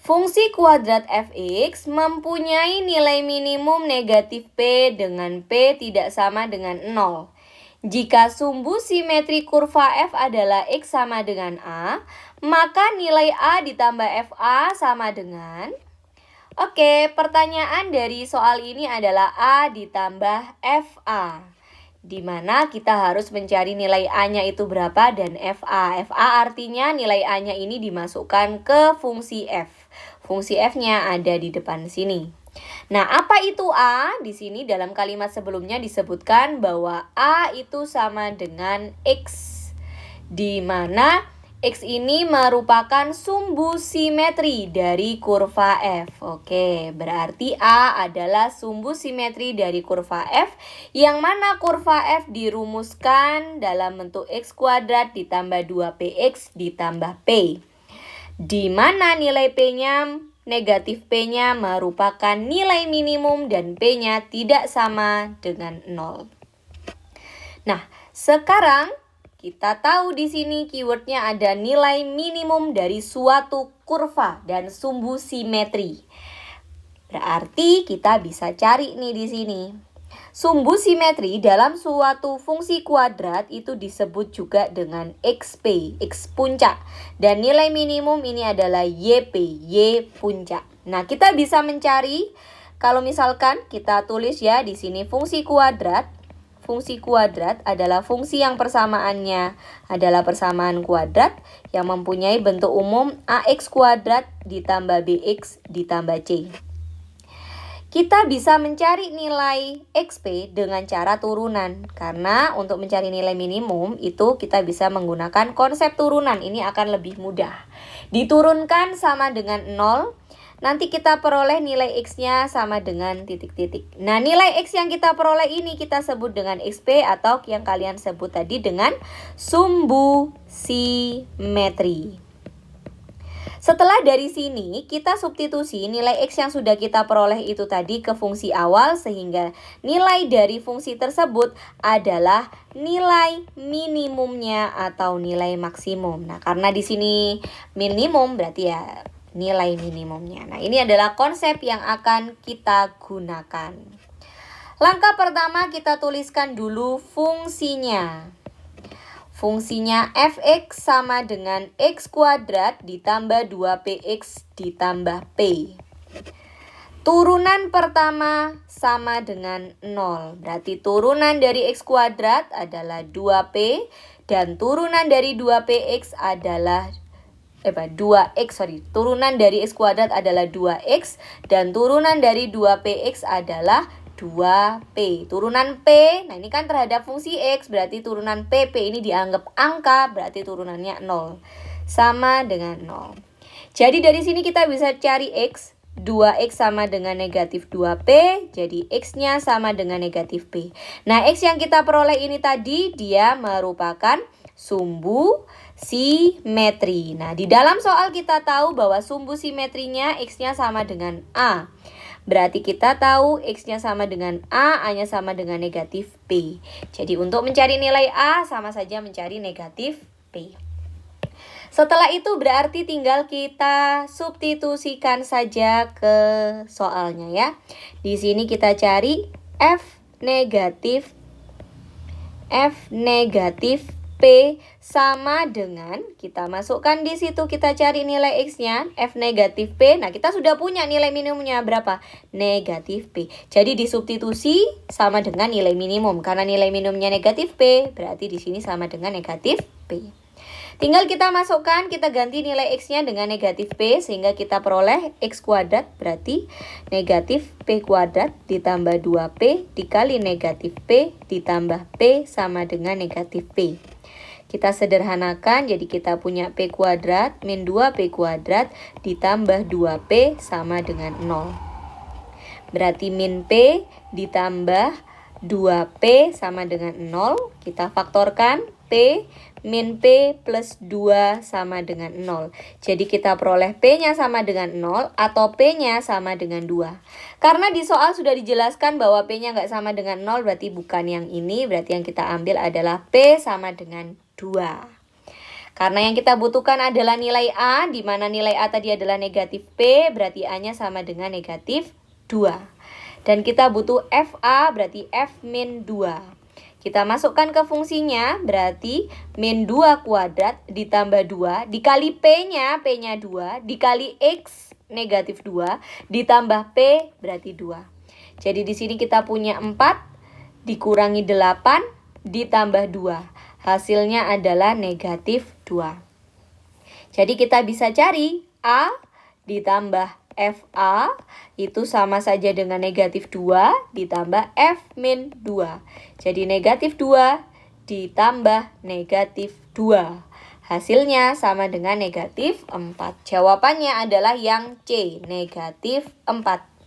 Fungsi kuadrat fx mempunyai nilai minimum negatif P dengan P tidak sama dengan 0. Jika sumbu simetri kurva F adalah X sama dengan A, maka nilai A ditambah FA sama dengan... Oke, pertanyaan dari soal ini adalah A ditambah FA, di mana kita harus mencari nilai A-nya itu berapa dan FA. FA artinya nilai A-nya ini dimasukkan ke fungsi F. Fungsi F-nya ada di depan sini. Nah, apa itu A? Di sini dalam kalimat sebelumnya disebutkan bahwa A itu sama dengan X, di mana X ini merupakan sumbu simetri dari kurva F. Oke, berarti A adalah sumbu simetri dari kurva F, yang mana kurva F dirumuskan dalam bentuk X kuadrat ditambah 2PX ditambah P, di mana nilai P-nya, negatif P-nya merupakan nilai minimum dan P-nya tidak sama dengan 0. Nah, sekarang kita tahu di sini keywordnya ada nilai minimum dari suatu kurva dan sumbu simetri. Berarti kita bisa cari nih di sini. Sumbu simetri dalam suatu fungsi kuadrat itu disebut juga dengan XP, X puncak. Dan nilai minimum ini adalah YP, Y puncak. Nah, kita bisa mencari, kalau misalkan kita tulis ya di sini fungsi kuadrat. Fungsi kuadrat adalah fungsi yang persamaannya adalah persamaan kuadrat yang mempunyai bentuk umum AX kuadrat ditambah BX ditambah C. Kita bisa mencari nilai XP dengan cara turunan. Karena untuk mencari nilai minimum itu kita bisa menggunakan konsep turunan. Ini akan lebih mudah. Diturunkan sama dengan 0. Nanti kita peroleh nilai X-nya sama dengan titik-titik. Nah, nilai X yang kita peroleh ini kita sebut dengan XP atau yang kalian sebut tadi dengan sumbu simetri. Setelah dari sini, kita substitusi nilai X yang sudah kita peroleh itu tadi ke fungsi awal, sehingga nilai dari fungsi tersebut adalah nilai minimumnya atau nilai maksimum. Nah, karena di sini minimum berarti ya nilai minimumnya. Nah, ini adalah konsep yang akan kita gunakan. Langkah pertama kita tuliskan dulu fungsinya. Fungsinya fx sama dengan x kuadrat ditambah 2px ditambah p. Turunan pertama sama dengan 0. Berarti turunan dari x kuadrat adalah 2p dan turunan dari 2px adalah turunan dari x kuadrat adalah 2x dan turunan dari 2px adalah 2p. Turunan p, nah ini kan terhadap fungsi x, berarti turunan p ini dianggap angka, berarti turunannya 0. Sama dengan 0. Jadi dari sini kita bisa cari x. 2x sama dengan negatif 2p, jadi x-nya sama dengan negatif p. Nah, x yang kita peroleh ini tadi, dia merupakan sumbu simetri. Nah, di dalam soal kita tahu bahwa sumbu simetrinya X-nya sama dengan A. Berarti kita tahu X-nya sama dengan A, A-nya sama dengan negatif P. Jadi untuk mencari nilai A sama saja mencari negatif P. Setelah itu berarti tinggal kita substitusikan saja ke soalnya ya. Di sini kita cari F negatif P sama dengan, kita masukkan di situ, kita cari nilai X-nya, F negatif P. Nah, kita sudah punya nilai minimumnya berapa? Negatif P. Jadi disubstitusi sama dengan nilai minimum. Karena nilai minimumnya negatif P, berarti di sini sama dengan negatif P. Tinggal kita masukkan, kita ganti nilai X-nya dengan negatif P, sehingga kita peroleh X kuadrat, berarti negatif P kuadrat ditambah 2P dikali negatif P ditambah P sama dengan negatif P. Kita sederhanakan, jadi kita punya P kuadrat min 2P kuadrat ditambah 2P sama dengan 0. Berarti min P ditambah 2P sama dengan 0. Kita faktorkan, P min P plus 2 sama dengan 0. Jadi kita peroleh P-nya sama dengan 0 atau P-nya sama dengan 2. Karena di soal sudah dijelaskan bahwa P-nya nggak sama dengan 0, berarti bukan yang ini. Berarti yang kita ambil adalah P sama dengan 2. Karena yang kita butuhkan adalah nilai A, di mana nilai A tadi adalah negatif P, berarti A-nya sama dengan negatif 2. Dan kita butuh FA, berarti F min 2. Kita masukkan ke fungsinya, berarti min 2 kuadrat ditambah 2, dikali P-nya 2, dikali X negatif 2, ditambah P, berarti 2. Jadi di sini kita punya 4, dikurangi 8, ditambah 2. Hasilnya adalah negatif 2. Jadi kita bisa cari A ditambah FA itu sama saja dengan negatif 2 ditambah F min 2. Jadi negatif 2 ditambah negatif 2. Hasilnya sama dengan negatif 4. Jawabannya adalah yang C, negatif 4.